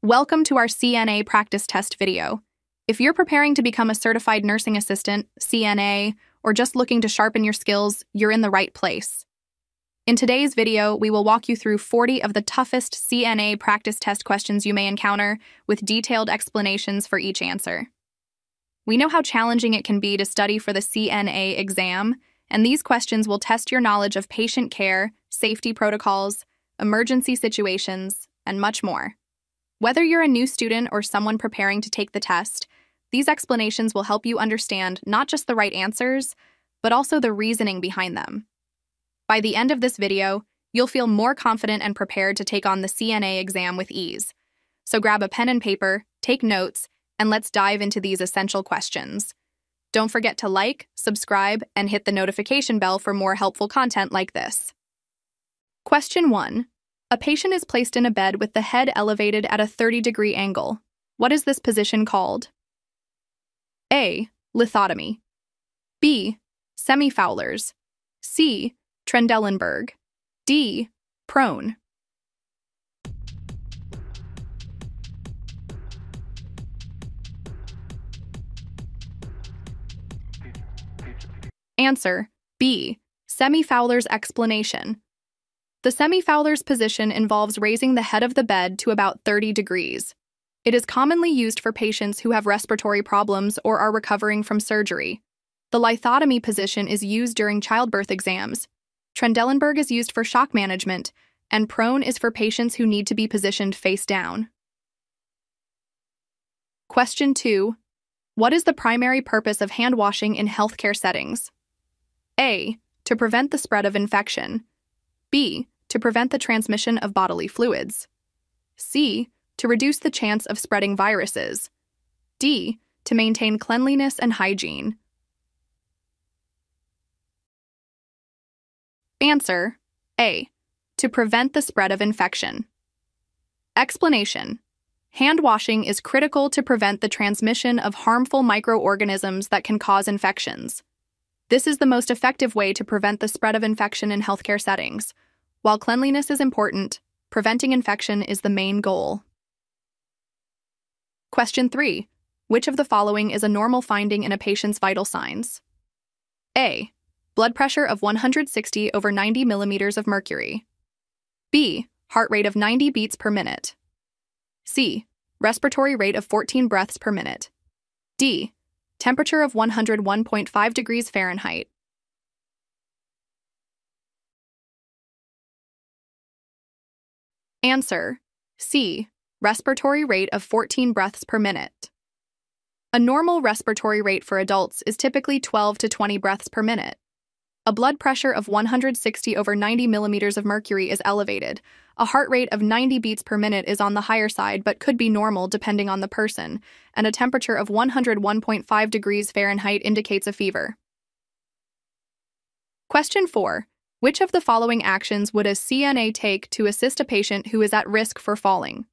Welcome to our CNA practice test video. If you're preparing to become a certified nursing assistant, CNA, or just looking to sharpen your skills, you're in the right place. In today's video, we will walk you through 40 of the toughest CNA practice test questions you may encounter, with detailed explanations for each answer. We know how challenging it can be to study for the CNA exam, and these questions will test your knowledge of patient care, safety protocols, emergency situations, and much more. Whether you're a new student or someone preparing to take the test, these explanations will help you understand not just the right answers, but also the reasoning behind them. By the end of this video, you'll feel more confident and prepared to take on the CNA exam with ease. So grab a pen and paper, take notes, and let's dive into these essential questions. Don't forget to like, subscribe, and hit the notification bell for more helpful content like this. Question 1. A patient is placed in a bed with the head elevated at a 30-degree angle. What is this position called? A. Lithotomy. B. Semi-Fowlers. C. Trendelenburg. D. Prone. Answer: B. Semi-Fowler's explanation. The semi-Fowler's position involves raising the head of the bed to about 30 degrees. It is commonly used for patients who have respiratory problems or are recovering from surgery. The lithotomy position is used during childbirth exams. Trendelenburg is used for shock management, and prone is for patients who need to be positioned face down. Question 2. What is the primary purpose of hand washing in healthcare settings? A. To prevent the spread of infection. B. To prevent the transmission of bodily fluids. C. To reduce the chance of spreading viruses. D. To maintain cleanliness and hygiene. Answer: A. To prevent the spread of infection. Explanation: hand washing is critical to prevent the transmission of harmful microorganisms that can cause infections. This is the most effective way to prevent the spread of infection in healthcare settings. While cleanliness is important, preventing infection is the main goal. Question 3. Which of the following is a normal finding in a patient's vital signs? A. Blood pressure of 160 over 90 millimeters of mercury. B. Heart rate of 90 beats per minute. C. Respiratory rate of 14 breaths per minute. D. Temperature of 101.5 degrees Fahrenheit. Answer: C. Respiratory rate of 14 breaths per minute. A normal respiratory rate for adults is typically 12 to 20 breaths per minute. A blood pressure of 160 over 90 millimeters of mercury is elevated. A heart rate of 90 beats per minute is on the higher side but could be normal depending on the person, and a temperature of 101.5 degrees Fahrenheit indicates a fever. Question 4. Which of the following actions would a CNA take to assist a patient who is at risk for falling?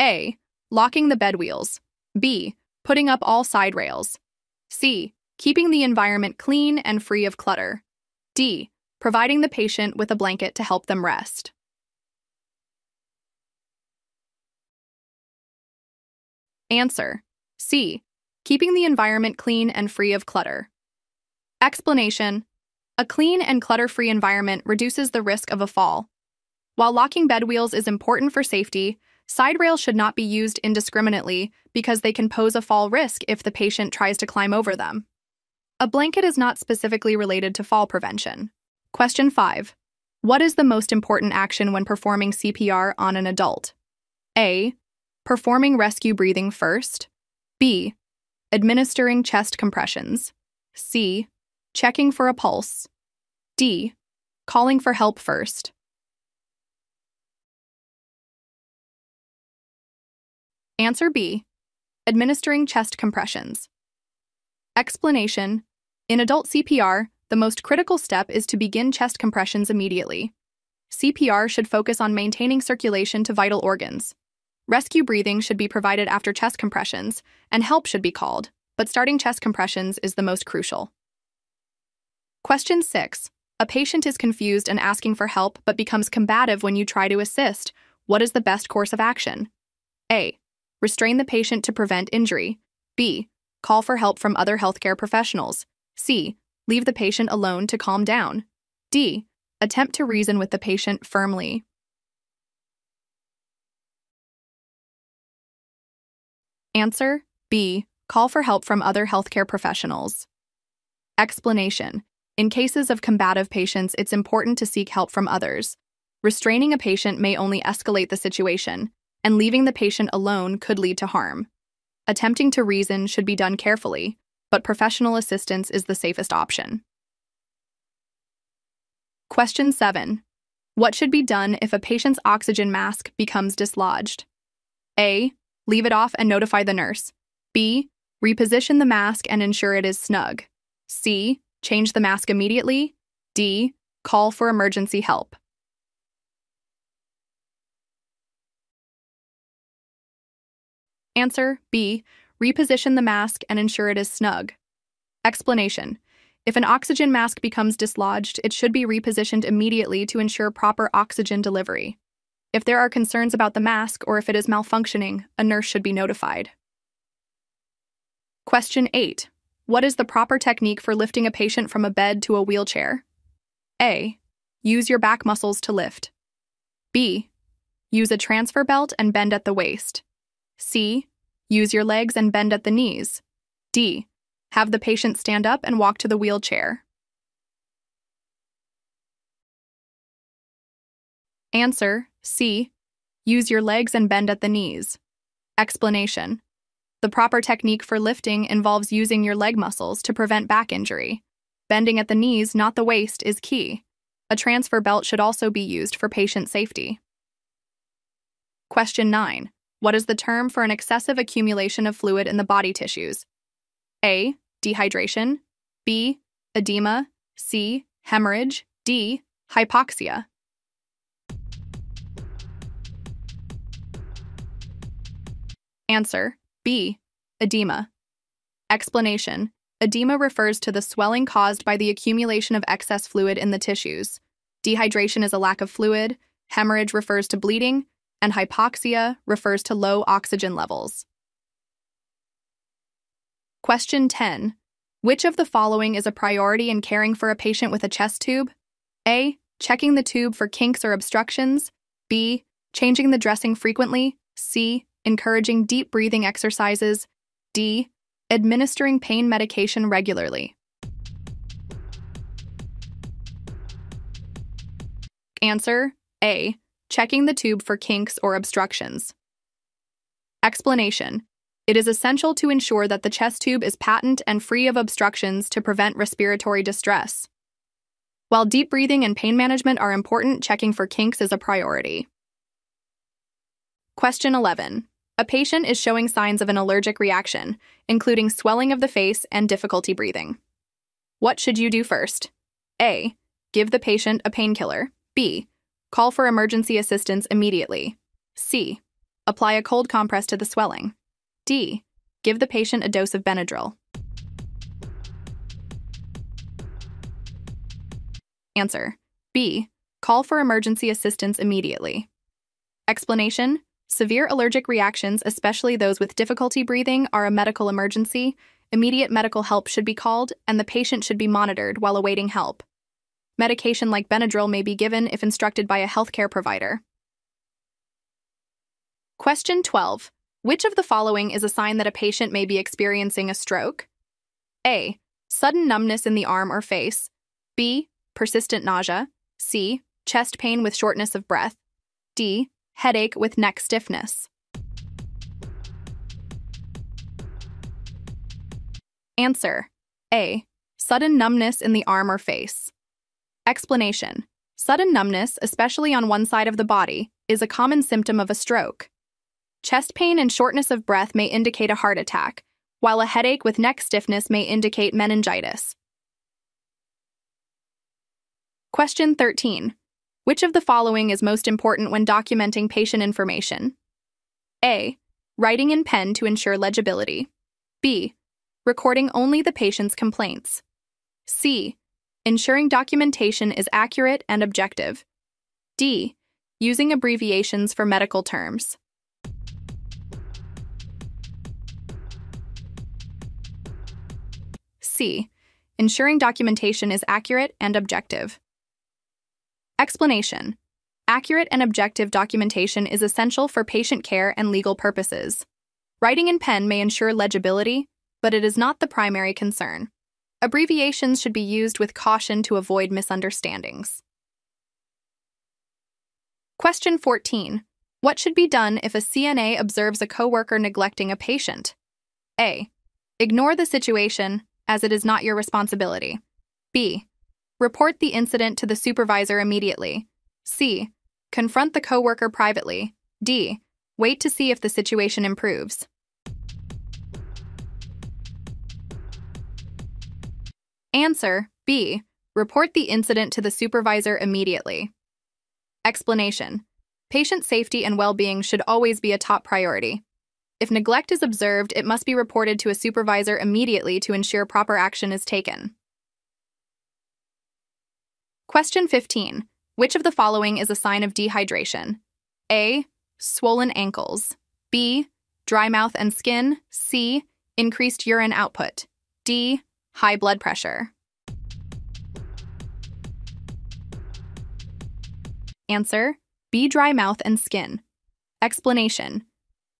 A. Locking the bed wheels. B. Putting up all side rails. C. Keeping the environment clean and free of clutter. D. Providing the patient with a blanket to help them rest. Answer: C. Keeping the environment clean and free of clutter. Explanation: a clean and clutter-free environment reduces the risk of a fall. While locking bed wheels is important for safety, side rails should not be used indiscriminately because they can pose a fall risk if the patient tries to climb over them. A blanket is not specifically related to fall prevention. Question 5. What is the most important action when performing CPR on an adult? A. Performing rescue breathing first. B. Administering chest compressions. C. Checking for a pulse. D. Calling for help first. Answer: B. Administering chest compressions. Explanation: in adult CPR, the most critical step is to begin chest compressions immediately. CPR should focus on maintaining circulation to vital organs. Rescue breathing should be provided after chest compressions, and help should be called, but starting chest compressions is the most crucial. Question 6. A patient is confused and asking for help but becomes combative when you try to assist. What is the best course of action? A. Restrain the patient to prevent injury. B. Call for help from other healthcare professionals. C. Leave the patient alone to calm down. D. Attempt to reason with the patient firmly. Answer: B. Call for help from other healthcare professionals. Explanation: in cases of combative patients, it's important to seek help from others. Restraining a patient may only escalate the situation, and leaving the patient alone could lead to harm. Attempting to reason should be done carefully, but professional assistance is the safest option. Question 7. What should be done if a patient's oxygen mask becomes dislodged? A. Leave it off and notify the nurse. B. Reposition the mask and ensure it is snug. C. Change the mask immediately. D. Call for emergency help. Answer: B. Reposition the mask and ensure it is snug. Explanation: if an oxygen mask becomes dislodged, it should be repositioned immediately to ensure proper oxygen delivery. If there are concerns about the mask or if it is malfunctioning, a nurse should be notified. Question 8. What is the proper technique for lifting a patient from a bed to a wheelchair? A. Use your back muscles to lift. B. Use a transfer belt and bend at the waist. C. Use your legs and bend at the knees. D. Have the patient stand up and walk to the wheelchair. Answer: C. Use your legs and bend at the knees. Explanation: the proper technique for lifting involves using your leg muscles to prevent back injury. Bending at the knees, not the waist, is key. A transfer belt should also be used for patient safety. Question 9. What is the term for an excessive accumulation of fluid in the body tissues? A. Dehydration. B. Edema. C. Hemorrhage. D. Hypoxia. Answer: B. Edema. Explanation: edema refers to the swelling caused by the accumulation of excess fluid in the tissues. Dehydration is a lack of fluid, hemorrhage refers to bleeding, and hypoxia refers to low oxygen levels. Question 10. Which of the following is a priority in caring for a patient with a chest tube? A. Checking the tube for kinks or obstructions. B. Changing the dressing frequently. C. Encouraging deep breathing exercises. D. Administering pain medication regularly. Answer: A. Checking the tube for kinks or obstructions. Explanation: it is essential to ensure that the chest tube is patent and free of obstructions to prevent respiratory distress. While deep breathing and pain management are important, checking for kinks is a priority. Question 11. A patient is showing signs of an allergic reaction, including swelling of the face and difficulty breathing. What should you do first? A. Give the patient a painkiller. B. Call for emergency assistance immediately. C. Apply a cold compress to the swelling. D. Give the patient a dose of Benadryl. Answer: B. Call for emergency assistance immediately. Explanation: severe allergic reactions, especially those with difficulty breathing, are a medical emergency. Immediate medical help should be called, and the patient should be monitored while awaiting help. Medication like Benadryl may be given if instructed by a healthcare provider. Question 12. Which of the following is a sign that a patient may be experiencing a stroke? A. Sudden numbness in the arm or face. B. Persistent nausea. C. Chest pain with shortness of breath. D. Headache with neck stiffness. Answer: A. Sudden numbness in the arm or face. Explanation: sudden numbness, especially on one side of the body, is a common symptom of a stroke. Chest pain and shortness of breath may indicate a heart attack, while a headache with neck stiffness may indicate meningitis. Question 13. Which of the following is most important when documenting patient information? A. Writing in pen to ensure legibility. B. Recording only the patient's complaints. C. Ensuring documentation is accurate and objective. D. Using abbreviations for medical terms. C. Ensuring documentation is accurate and objective. Explanation. Accurate and objective documentation is essential for patient care and legal purposes. Writing in pen may ensure legibility, but it is not the primary concern. Abbreviations should be used with caution to avoid misunderstandings. Question 14. What should be done if a CNA observes a coworker neglecting a patient? A. Ignore the situation, as it is not your responsibility. B. Report the incident to the supervisor immediately. C. Confront the coworker privately. D. Wait to see if the situation improves. Answer: B. Report the incident to the supervisor immediately. Explanation. Patient safety and well-being should always be a top priority. If neglect is observed, it must be reported to a supervisor immediately to ensure proper action is taken. Question 15. Which of the following is a sign of dehydration? A. Swollen ankles. B. Dry mouth and skin. C. Increased urine output. D. High blood pressure. Answer: B. Dry mouth and skin. Explanation.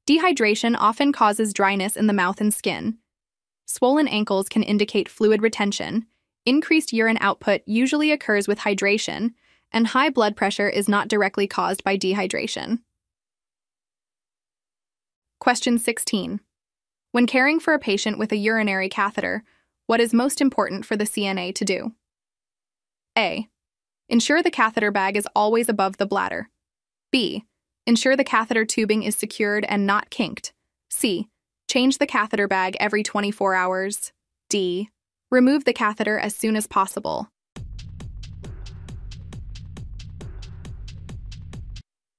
Dehydration often causes dryness in the mouth and skin. Swollen ankles can indicate fluid retention. Increased urine output usually occurs with hydration, and high blood pressure is not directly caused by dehydration. Question 16. When caring for a patient with a urinary catheter, what is most important for the CNA to do? A. Ensure the catheter bag is always above the bladder. B. Ensure the catheter tubing is secured and not kinked. C. Change the catheter bag every 24 hours. D. Remove the catheter as soon as possible.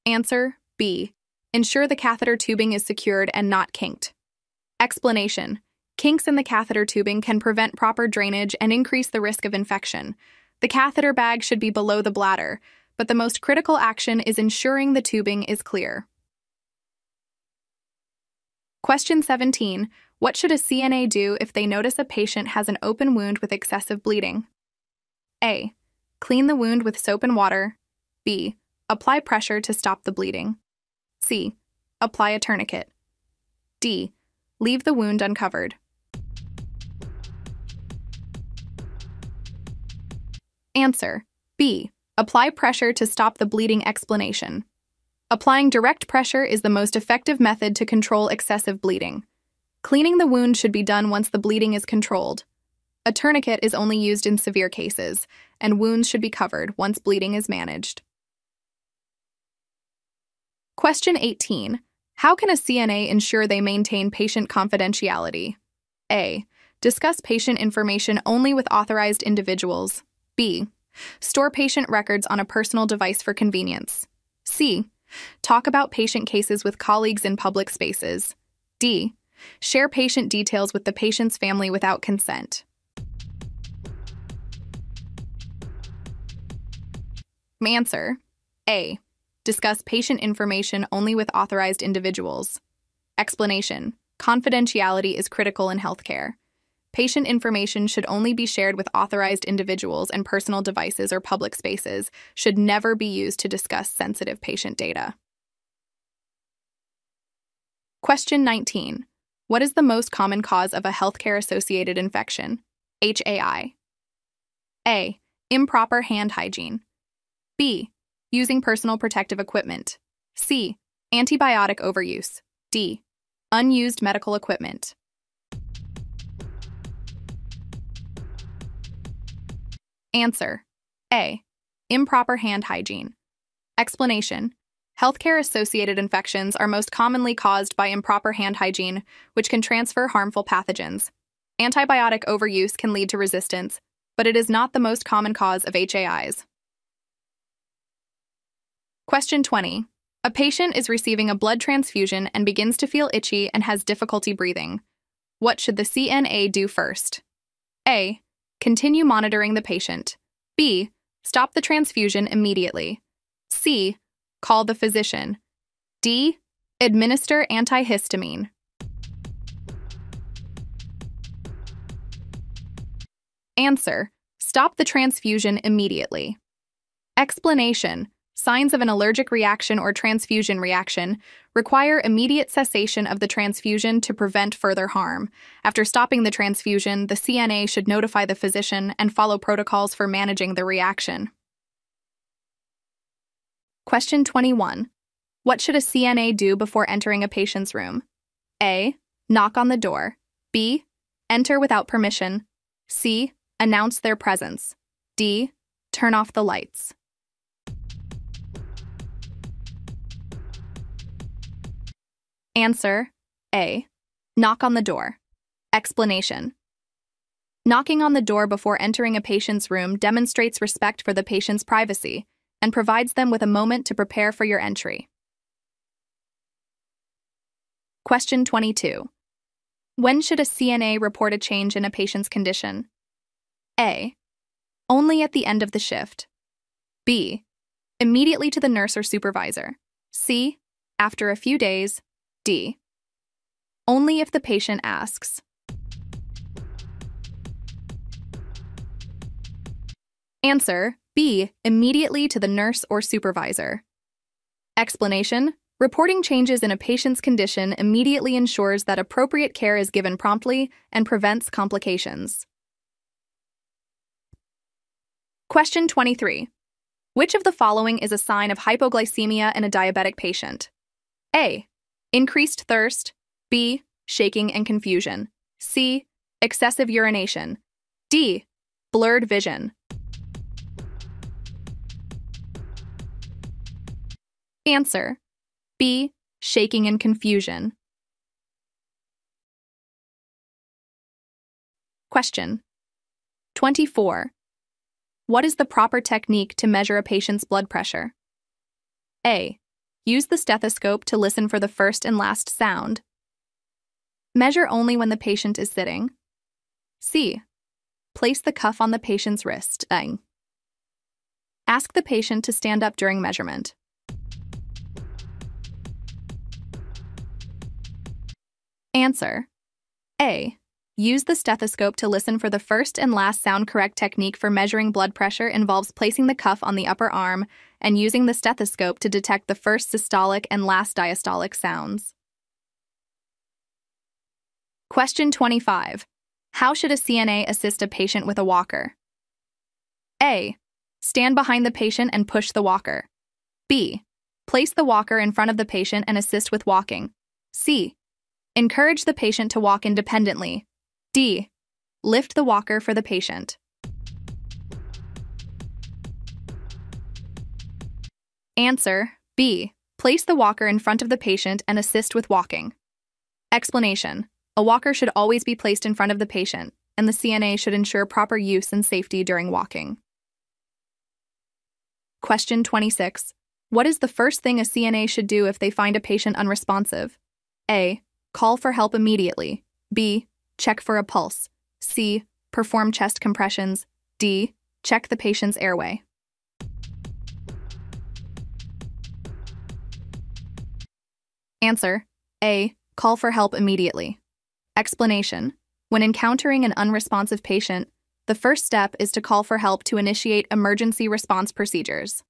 Answer: B. Ensure the catheter tubing is secured and not kinked. Explanation. Kinks in the catheter tubing can prevent proper drainage and increase the risk of infection. The catheter bag should be below the bladder, but the most critical action is ensuring the tubing is clear. Question 17. What should a CNA do if they notice a patient has an open wound with excessive bleeding? A. Clean the wound with soap and water. B. Apply pressure to stop the bleeding. C. Apply a tourniquet. D. Leave the wound uncovered. Answer: B. Apply pressure to stop the bleeding. Explanation. Applying direct pressure is the most effective method to control excessive bleeding. Cleaning the wound should be done once the bleeding is controlled. A tourniquet is only used in severe cases, and wounds should be covered once bleeding is managed. Question 18. How can a CNA ensure they maintain patient confidentiality? A. Discuss patient information only with authorized individuals. B. Store patient records on a personal device for convenience. C. Talk about patient cases with colleagues in public spaces. D. Share patient details with the patient's family without consent. Answer: A. Discuss patient information only with authorized individuals. Explanation. Confidentiality is critical in healthcare. Patient information should only be shared with authorized individuals, and personal devices or public spaces should never be used to discuss sensitive patient data. Question 19. What is the most common cause of a healthcare-associated infection? HAI. A. Improper hand hygiene. B. Using personal protective equipment. C. Antibiotic overuse. D. Unused medical equipment. Answer: A. Improper hand hygiene. Explanation. Healthcare-associated infections are most commonly caused by improper hand hygiene, which can transfer harmful pathogens. Antibiotic overuse can lead to resistance, but it is not the most common cause of HAIs. Question 20. A patient is receiving a blood transfusion and begins to feel itchy and has difficulty breathing. What should the CNA do first? A. Continue monitoring the patient. B. Stop the transfusion immediately. C. Call the physician. D. Administer antihistamine. Answer: stop the transfusion immediately. Explanation: signs of an allergic reaction or transfusion reaction require immediate cessation of the transfusion to prevent further harm. After stopping the transfusion, the CNA should notify the physician and follow protocols for managing the reaction. Question 21. What should a CNA do before entering a patient's room? A. Knock on the door. B. Enter without permission. C. Announce their presence. D. Turn off the lights. Answer: A. Knock on the door. Explanation: knocking on the door before entering a patient's room demonstrates respect for the patient's privacy and provides them with a moment to prepare for your entry. Question 22. When should a CNA report a change in a patient's condition? A. Only at the end of the shift. B. Immediately to the nurse or supervisor. C. After a few days. D. Only if the patient asks. Answer: B. Immediately to the nurse or supervisor. Explanation: reporting changes in a patient's condition immediately ensures that appropriate care is given promptly and prevents complications. Question 23. Which of the following is a sign of hypoglycemia in a diabetic patient? A. Increased thirst. B. Shaking and confusion. C. Excessive urination. D. Blurred vision. Answer: B. Shaking and confusion. Question 24. What is the proper technique to measure a patient's blood pressure? A. Use the stethoscope to listen for the first and last sound. Measure only when the patient is sitting. C. Place the cuff on the patient's wrist. Ask the patient to stand up during measurement. Answer: A. Use the stethoscope to listen for the first and last sound. Correct technique for measuring blood pressure involves placing the cuff on the upper arm and using the stethoscope to detect the first systolic and last diastolic sounds. Question 25. How should a CNA assist a patient with a walker? A. Stand behind the patient and push the walker. B. Place the walker in front of the patient and assist with walking. C. Encourage the patient to walk independently. D. Lift the walker for the patient. Answer: B. Place the walker in front of the patient and assist with walking. Explanation: a walker should always be placed in front of the patient, and the CNA should ensure proper use and safety during walking. Question 26. What is the first thing a CNA should do if they find a patient unresponsive? A. Call for help immediately. B. Check for a pulse. C. Perform chest compressions. D. Check the patient's airway. Answer: A. Call for help immediately. Explanation: when encountering an unresponsive patient, the first step is to call for help to initiate emergency response procedures.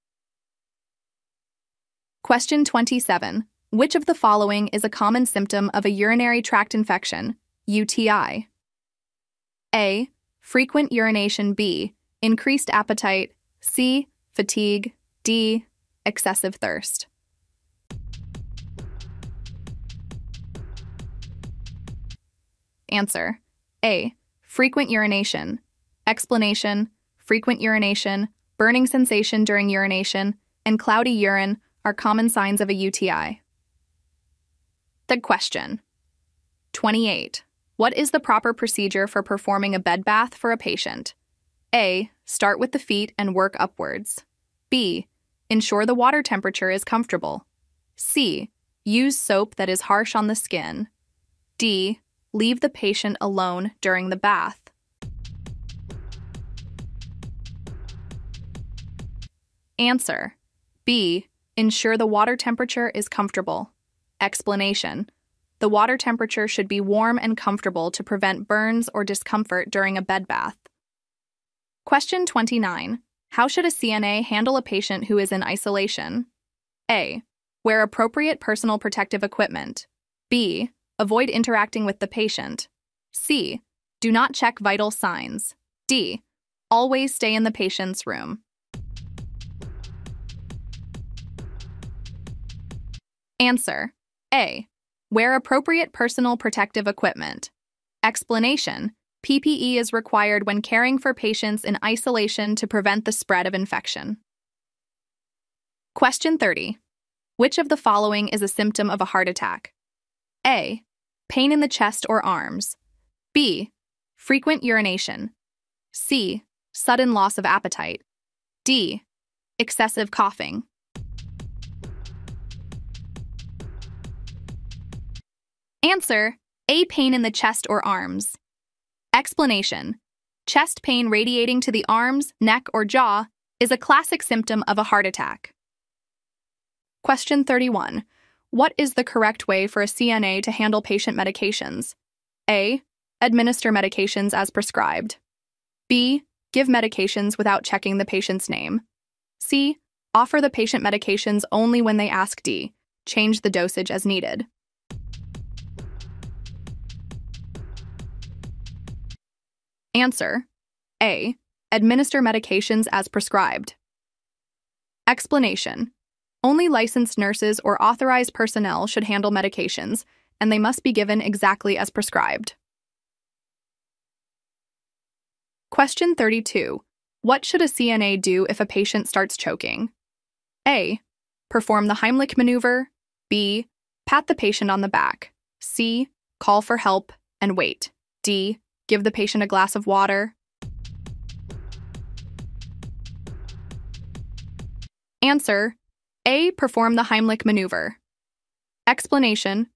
Question 27. Which of the following is a common symptom of a urinary tract infection, UTI? A. Frequent urination. B. Increased appetite. C. Fatigue. D. Excessive thirst. Answer: A. Frequent urination. Explanation: frequent urination, burning sensation during urination, and cloudy urine are common signs of a UTI. The question. 28. What is the proper procedure for performing a bed bath for a patient? A. Start with the feet and work upwards. B. Ensure the water temperature is comfortable. C. Use soap that is harsh on the skin. D. Leave the patient alone during the bath. Answer: B. Ensure the water temperature is comfortable. Explanation: the water temperature should be warm and comfortable to prevent burns or discomfort during a bed bath. Question 29. How should a CNA handle a patient who is in isolation? A. Wear appropriate personal protective equipment. B. Avoid interacting with the patient. C. Do not check vital signs. D. Always stay in the patient's room. Answer. A. Wear appropriate personal protective equipment. Explanation. PPE is required when caring for patients in isolation to prevent the spread of infection. Question 30. Which of the following is a symptom of a heart attack? A. Pain in the chest or arms. B. Frequent urination. C. Sudden loss of appetite. D. Excessive coughing. Answer. A. Pain in the chest or arms. Explanation. Chest pain radiating to the arms, neck, or jaw is a classic symptom of a heart attack. Question 31. What is the correct way for a CNA to handle patient medications? A. Administer medications as prescribed. B. Give medications without checking the patient's name. C. Offer the patient medications only when they ask. D. Change the dosage as needed. Answer. A. Administer medications as prescribed. Explanation. Only licensed nurses or authorized personnel should handle medications, and they must be given exactly as prescribed. Question 32. What should a CNA do if a patient starts choking? A. Perform the Heimlich maneuver. B. Pat the patient on the back. C. Call for help and wait. D. Give the patient a glass of water. Answer. A. Perform the Heimlich maneuver. Explanation.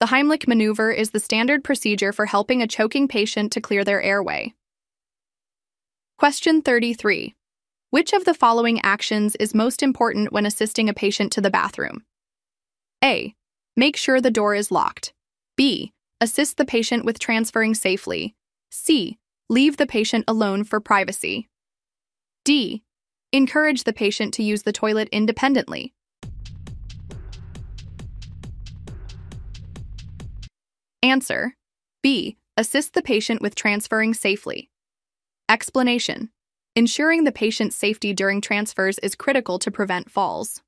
The Heimlich maneuver is the standard procedure for helping a choking patient to clear their airway. Question 33. Which of the following actions is most important when assisting a patient to the bathroom? A. Make sure the door is locked. B. Assist the patient with transferring safely. C. Leave the patient alone for privacy. D. Encourage the patient to use the toilet independently. Answer. B. Assist the patient with transferring safely. Explanation. Ensuring the patient's safety during transfers is critical to prevent falls.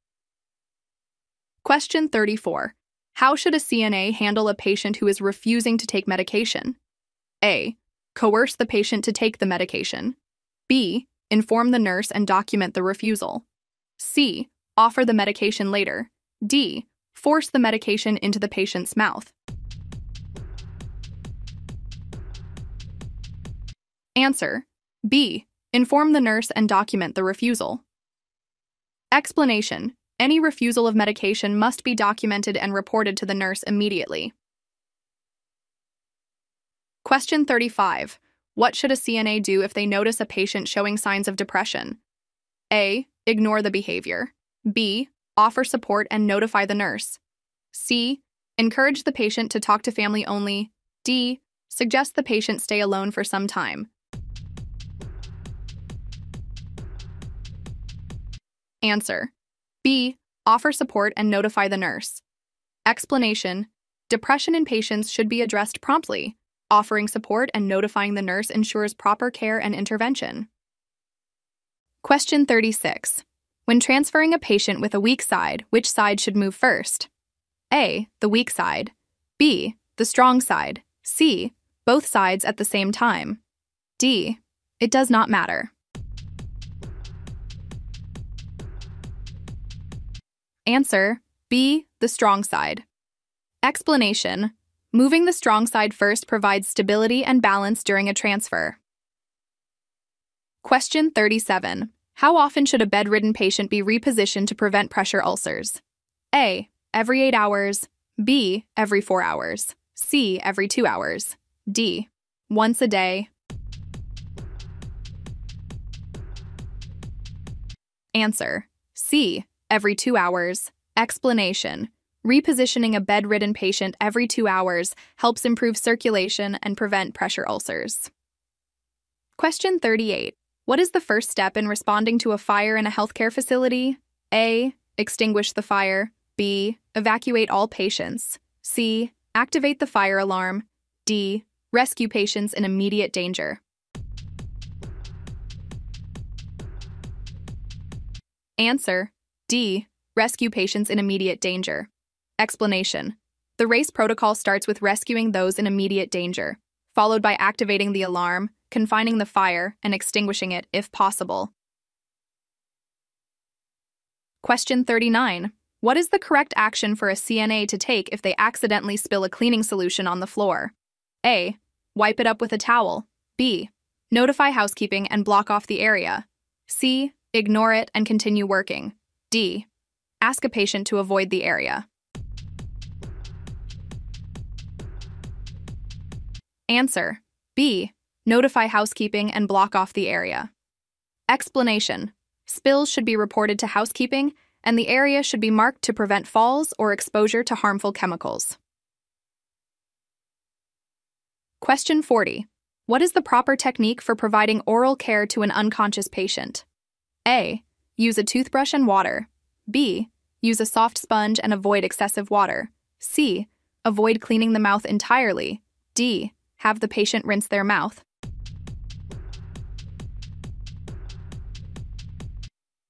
Question 34. How should a CNA handle a patient who is refusing to take medication? A. Coerce the patient to take the medication. B. Inform the nurse and document the refusal. C. Offer the medication later. D. Force the medication into the patient's mouth. Answer. B. Inform the nurse and document the refusal. Explanation. Any refusal of medication must be documented and reported to the nurse immediately. Question 35. What should a CNA do if they notice a patient showing signs of depression? A. Ignore the behavior. B. Offer support and notify the nurse. C. Encourage the patient to talk to family only. D. Suggest the patient stay alone for some time. Answer. B. Offer support and notify the nurse. Explanation. Depression in patients should be addressed promptly. Offering support and notifying the nurse ensures proper care and intervention. Question 36. When transferring a patient with a weak side, which side should move first? A. The weak side. B. The strong side. C. Both sides at the same time. D. It does not matter. Answer. B. The strong side. Explanation. Moving the strong side first provides stability and balance during a transfer. Question 37. How often should a bedridden patient be repositioned to prevent pressure ulcers? A. Every 8 hours. B. Every 4 hours. C. Every 2 hours. D. Once a day. Answer. C. Every 2 hours. Explanation. Repositioning a bedridden patient every 2 hours helps improve circulation and prevent pressure ulcers. Question 38. What is the first step in responding to a fire in a healthcare facility? A. Extinguish the fire. B. Evacuate all patients. C. Activate the fire alarm. D. Rescue patients in immediate danger. Answer: D. Rescue patients in immediate danger. Explanation: the RACE protocol starts with rescuing those in immediate danger, followed by activating the alarm, confining the fire, and extinguishing it if possible. Question 39. What is the correct action for a CNA to take if they accidentally spill a cleaning solution on the floor? A. Wipe it up with a towel. B. Notify housekeeping and block off the area. C. Ignore it and continue working. D. Ask a patient to avoid the area. Answer: B. Notify housekeeping and block off the area. Explanation: spills should be reported to housekeeping, and the area should be marked to prevent falls or exposure to harmful chemicals. Question 40. What is the proper technique for providing oral care to an unconscious patient? A. Use a toothbrush and water. B. Use a soft sponge and avoid excessive water. C. Avoid cleaning the mouth entirely. D. Have the patient rinse their mouth.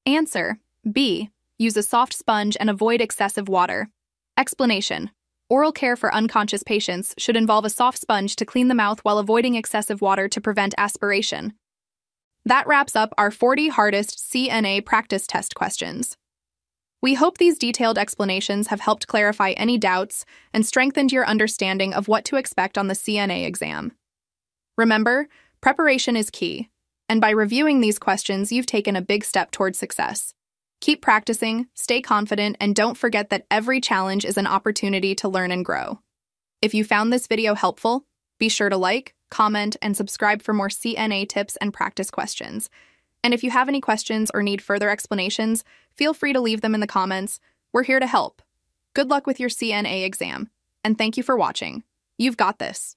Answer: B. Use a soft sponge and avoid excessive water. Explanation: oral care for unconscious patients should involve a soft sponge to clean the mouth while avoiding excessive water to prevent aspiration. That wraps up our 40 hardest CNA practice test questions. We hope these detailed explanations have helped clarify any doubts and strengthened your understanding of what to expect on the CNA exam. Remember, preparation is key, and by reviewing these questions, you've taken a big step toward success. Keep practicing, stay confident, and don't forget that every challenge is an opportunity to learn and grow. If you found this video helpful, be sure to like, comment, and subscribe for more CNA tips and practice questions. And if you have any questions or need further explanations, feel free to leave them in the comments. We're here to help. Good luck with your CNA exam, and thank you for watching. You've got this.